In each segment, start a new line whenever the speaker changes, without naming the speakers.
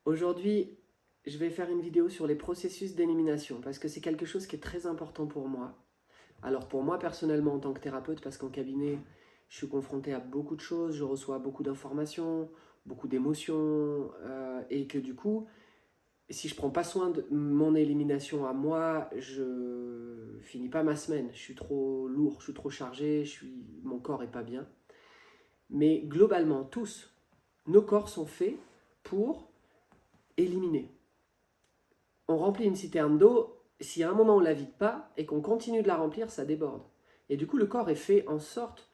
Aujourd'hui, je vais faire une vidéo sur les processus d'élimination parce que c'est quelque chose qui est très important pour moi. Alors pour moi personnellement en tant que thérapeute, parce qu'en cabinet, je suis confronté à beaucoup de choses, je reçois beaucoup d'informations, beaucoup d'émotions, et que du coup, si je prends pas soin de mon élimination à moi, je finis pas ma semaine. Je suis trop lourd, je suis trop chargé, mon corps est pas bien. Mais globalement, tous, nos corps sont faits pour éliminer. On remplit une citerne d'eau, si à un moment on ne la vide pas et qu'on continue de la remplir, ça déborde. Et du coup, le corps est fait en sorte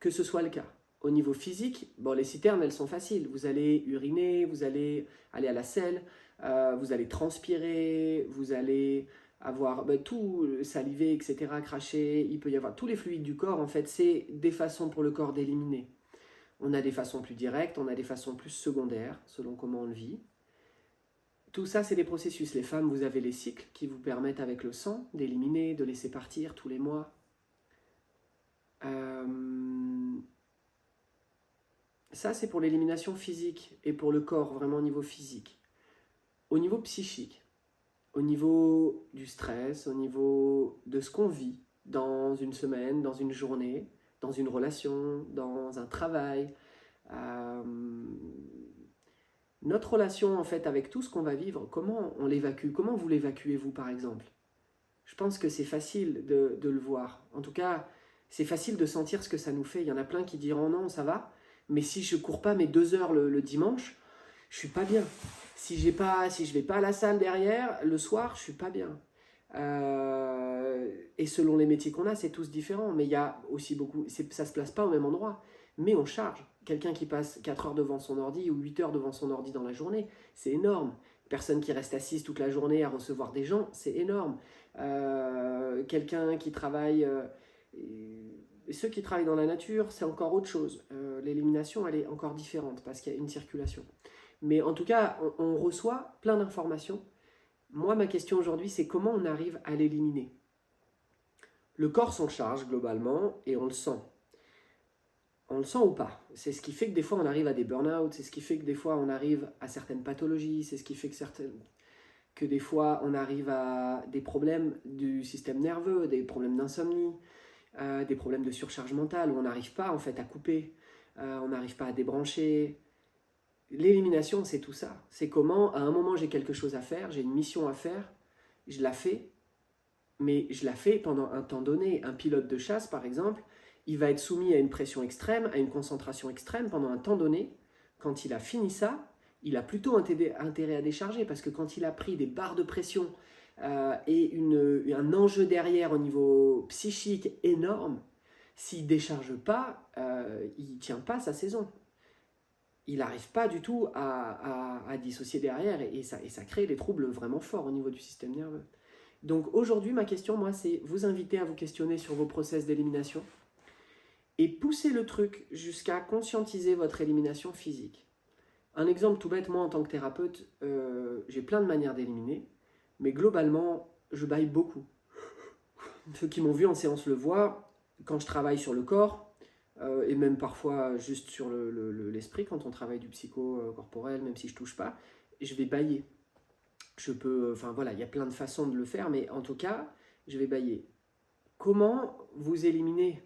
que ce soit le cas. Au niveau physique, bon, les citernes, elles sont faciles. Vous allez uriner, vous allez aller à la selle, vous allez transpirer, vous allez avoir tout salivé, etc., cracher. Il peut y avoir tous les fluides du corps. En fait, c'est des façons pour le corps d'éliminer. On a des façons plus directes, on a des façons plus secondaires, selon comment on le vit. Tout ça, c'est des processus. Les femmes, vous avez les cycles qui vous permettent avec le sang d'éliminer, de laisser partir tous les mois. Ça, c'est pour l'élimination physique et pour le corps, vraiment au niveau physique. Au niveau psychique, au niveau du stress, au niveau de ce qu'on vit dans une semaine, dans une journée, dans une relation, dans un travail, notre relation en fait avec tout ce qu'on va vivre, comment on l'évacue? Comment vous l'évacuez vous par exemple? Je pense que c'est facile de le voir. En tout cas, c'est facile de sentir ce que ça nous fait. Il y en a plein qui diront non, ça va, mais si je cours pas mes 2 heures le dimanche, je suis pas bien. Si je vais pas à la salle derrière, le soir, je suis pas bien. Et selon les métiers qu'on a, c'est tous différents. Mais il y a aussi beaucoup, ça se place pas au même endroit. Mais on charge. Quelqu'un qui passe 4 heures devant son ordi ou 8 heures devant son ordi dans la journée, c'est énorme. Personne qui reste assise toute la journée à recevoir des gens, c'est énorme. Quelqu'un qui travaille... ceux qui travaillent dans la nature, c'est encore autre chose. L'élimination, elle est encore différente parce qu'il y a une circulation. Mais en tout cas, on reçoit plein d'informations. Moi, ma question aujourd'hui, c'est comment on arrive à l'éliminer. Le corps s'en charge globalement et on le sent. On le sent ou pas. C'est ce qui fait que des fois on arrive à des burn-out, c'est ce qui fait que des fois on arrive à certaines pathologies, c'est ce qui fait que des fois on arrive à des problèmes du système nerveux, des problèmes d'insomnie, des problèmes de surcharge mentale où on n'arrive pas en fait à couper, on n'arrive pas à débrancher. L'élimination, c'est tout ça. C'est comment, à un moment, j'ai quelque chose à faire, j'ai une mission à faire, je la fais, mais je la fais pendant un temps donné. Un pilote de chasse, par exemple, il va être soumis à une pression extrême, à une concentration extrême pendant un temps donné. Quand il a fini ça, il a plutôt intérêt à décharger, parce que quand il a pris des barres de pression et un enjeu derrière au niveau psychique énorme, s'il ne décharge pas, il ne tient pas sa saison. Il n'arrive pas du tout à dissocier derrière et ça crée des troubles vraiment forts au niveau du système nerveux. Donc aujourd'hui, ma question, moi, c'est vous inviter à vous questionner sur vos process d'élimination et pousser le truc jusqu'à conscientiser votre élimination physique. Un exemple tout bête, moi en tant que thérapeute, j'ai plein de manières d'éliminer, mais globalement, je baille beaucoup. Ceux qui m'ont vu en séance le voient, quand je travaille sur le corps, et même parfois juste sur l'esprit, quand on travaille du psycho-corporel, même si je touche pas, je vais bâiller. Je peux, enfin voilà, il y a plein de façons de le faire, mais en tout cas, je vais bâiller. Comment vous éliminez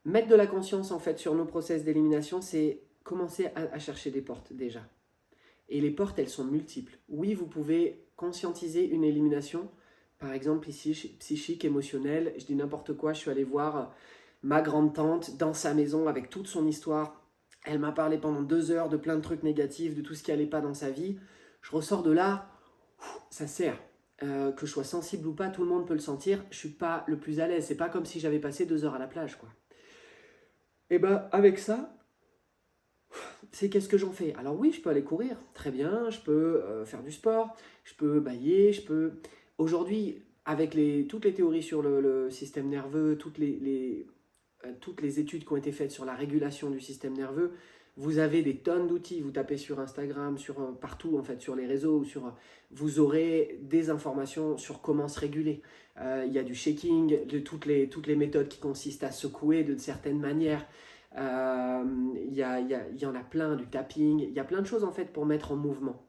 Mettre de la conscience en fait sur nos process d'élimination, c'est commencer à chercher des portes déjà. Et les portes, elles sont multiples. Oui, vous pouvez conscientiser une élimination, par exemple ici, psychique, émotionnelle. Je dis n'importe quoi, je suis allé voir ma grande-tante dans sa maison avec toute son histoire. Elle m'a parlé pendant 2 heures de plein de trucs négatifs, de tout ce qui n'allait pas dans sa vie. Je ressors de là, ça sert. Que je sois sensible ou pas, tout le monde peut le sentir. Je ne suis pas le plus à l'aise. C'est pas comme si j'avais passé 2 heures à la plage, quoi. Et ben avec ça, c'est qu'est-ce que j'en fais? Alors oui, je peux aller courir, très bien, je peux faire du sport, je peux bâiller, je peux... Aujourd'hui, avec toutes les théories sur le système nerveux, toutes les études qui ont été faites sur la régulation du système nerveux, vous avez des tonnes d'outils. Vous tapez sur Instagram, partout en fait, sur les réseaux, vous aurez des informations sur comment se réguler. Il y a du shaking, de toutes les méthodes qui consistent à secouer de certaines manières. Il y en a plein, du tapping, il y a plein de choses en fait pour mettre en mouvement.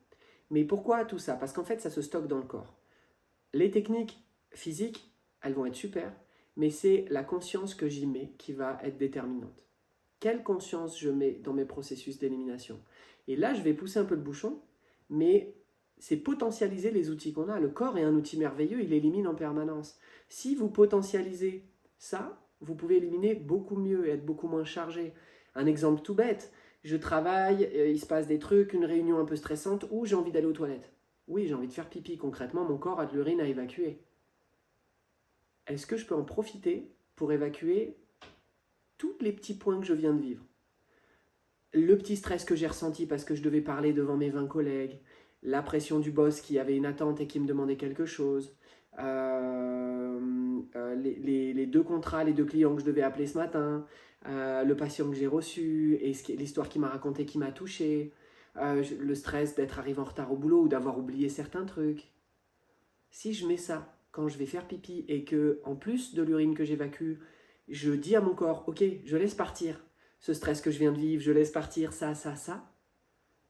Mais pourquoi tout ça? Parce qu'en fait, ça se stocke dans le corps. Les techniques physiques, elles vont être super, mais c'est la conscience que j'y mets qui va être déterminante. Quelle conscience je mets dans mes processus d'élimination? Et là, je vais pousser un peu le bouchon, mais c'est potentialiser les outils qu'on a. Le corps est un outil merveilleux, il élimine en permanence. Si vous potentialisez ça, vous pouvez éliminer beaucoup mieux et être beaucoup moins chargé. Un exemple tout bête, je travaille, il se passe des trucs, une réunion un peu stressante, ou j'ai envie d'aller aux toilettes. Oui, j'ai envie de faire pipi, concrètement, mon corps a de l'urine à évacuer. Est-ce que je peux en profiter pour évacuer tous les petits points que je viens de vivre? Le petit stress que j'ai ressenti parce que je devais parler devant mes 20 collègues, la pression du boss qui avait une attente et qui me demandait quelque chose, les deux contrats, les deux clients que je devais appeler ce matin, le patient que j'ai reçu, et l'histoire qu'il m'a raconté qui m'a touché, le stress d'être arrivé en retard au boulot ou d'avoir oublié certains trucs. Si je mets ça quand je vais faire pipi et que, en plus de l'urine que j'évacue, je dis à mon corps, ok, je laisse partir ce stress que je viens de vivre, je laisse partir ça,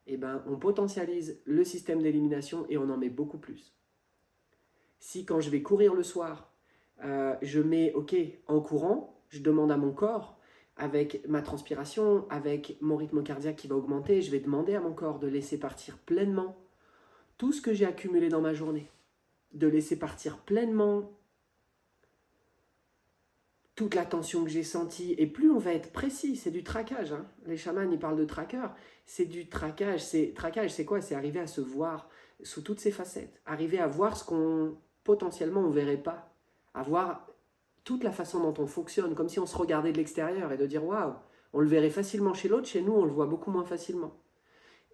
et ben on potentialise le système d'élimination et on en met beaucoup plus. Si quand je vais courir le soir, je mets, ok, en courant, je demande à mon corps, avec ma transpiration, avec mon rythme cardiaque qui va augmenter, je vais demander à mon corps de laisser partir pleinement tout ce que j'ai accumulé dans ma journée, de laisser partir pleinement toute la tension que j'ai sentie. Et plus on va être précis, c'est du traquage. Hein. Les chamans, ils parlent de tracker. C'est du traquage. Traquage, c'est quoi? C'est arriver à se voir sous toutes ses facettes. Arriver à voir ce qu'on potentiellement on ne verrait pas. À voir toute la façon dont on fonctionne, comme si on se regardait de l'extérieur et de dire waouh, on le verrait facilement chez l'autre, chez nous on le voit beaucoup moins facilement.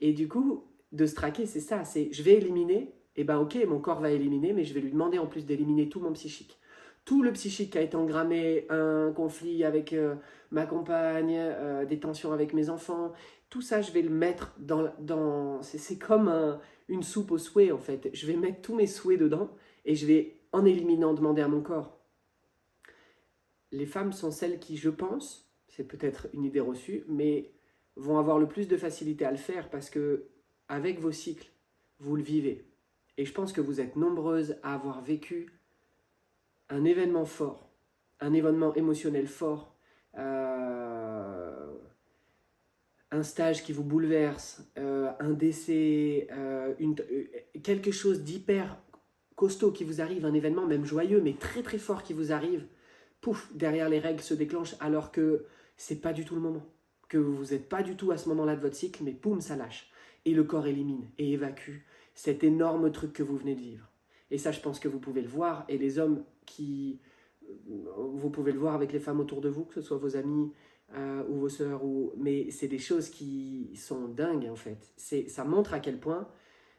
Et du coup, de se traquer, c'est ça, c'est je vais éliminer, et ben ok, mon corps va éliminer, mais je vais lui demander en plus d'éliminer tout mon psychique. Tout le psychique qui a été engrammé, un conflit avec ma compagne, des tensions avec mes enfants, tout ça je vais le mettre c'est comme une soupe aux souhaits en fait. Je vais mettre tous mes souhaits dedans et je vais, en éliminant, demander à mon corps. Les femmes sont celles qui, je pense, c'est peut-être une idée reçue, mais vont avoir le plus de facilité à le faire parce que, avec vos cycles, vous le vivez. Et je pense que vous êtes nombreuses à avoir vécu un événement fort, un événement émotionnel fort, un stage qui vous bouleverse, un décès, quelque chose d'hyper costaud qui vous arrive, un événement même joyeux, mais très très fort qui vous arrive, pouf, derrière les règles se déclenchent alors que c'est pas du tout le moment, que vous n'êtes pas du tout à ce moment-là de votre cycle, mais boum, ça lâche. Et le corps élimine et évacue cet énorme truc que vous venez de vivre. Et ça, je pense que vous pouvez le voir, et les hommes vous pouvez le voir avec les femmes autour de vous, que ce soit vos amis ou vos sœurs, mais c'est des choses qui sont dingues en fait. Ça montre à quel point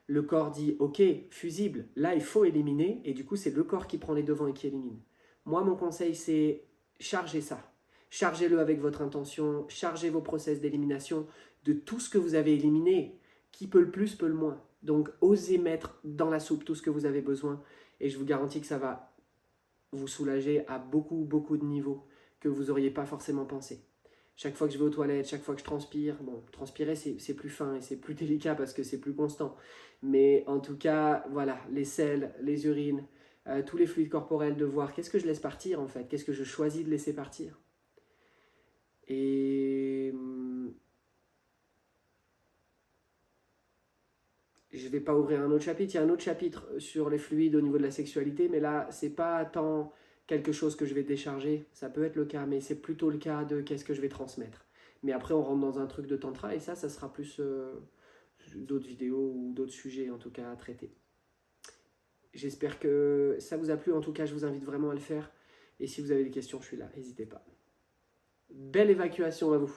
le corps dit, ok, fusible, là il faut éliminer, et du coup c'est le corps qui prend les devants et qui élimine. Moi, mon conseil, c'est chargez ça. Chargez-le avec votre intention, chargez vos process d'élimination de tout ce que vous avez éliminé. Qui peut le plus, peut le moins. Donc, osez mettre dans la soupe tout ce que vous avez besoin, et je vous garantis que ça va vous soulager à beaucoup, beaucoup de niveaux que vous n'auriez pas forcément pensé. Chaque fois que je vais aux toilettes, chaque fois que je transpire, bon, transpirer c'est plus fin et c'est plus délicat parce que c'est plus constant. Mais en tout cas, voilà, les selles, les urines, tous les fluides corporels, de voir qu'est-ce que je laisse partir en fait, qu'est-ce que je choisis de laisser partir. Et je ne vais pas ouvrir un autre chapitre, il y a un autre chapitre sur les fluides au niveau de la sexualité, mais là, c'est pas tant quelque chose que je vais décharger, ça peut être le cas, mais c'est plutôt le cas de qu'est-ce que je vais transmettre. Mais après, on rentre dans un truc de tantra, et ça sera plus d'autres vidéos ou d'autres sujets, en tout cas, à traiter. J'espère que ça vous a plu, en tout cas, je vous invite vraiment à le faire. Et si vous avez des questions, je suis là, n'hésitez pas. Belle évacuation à vous.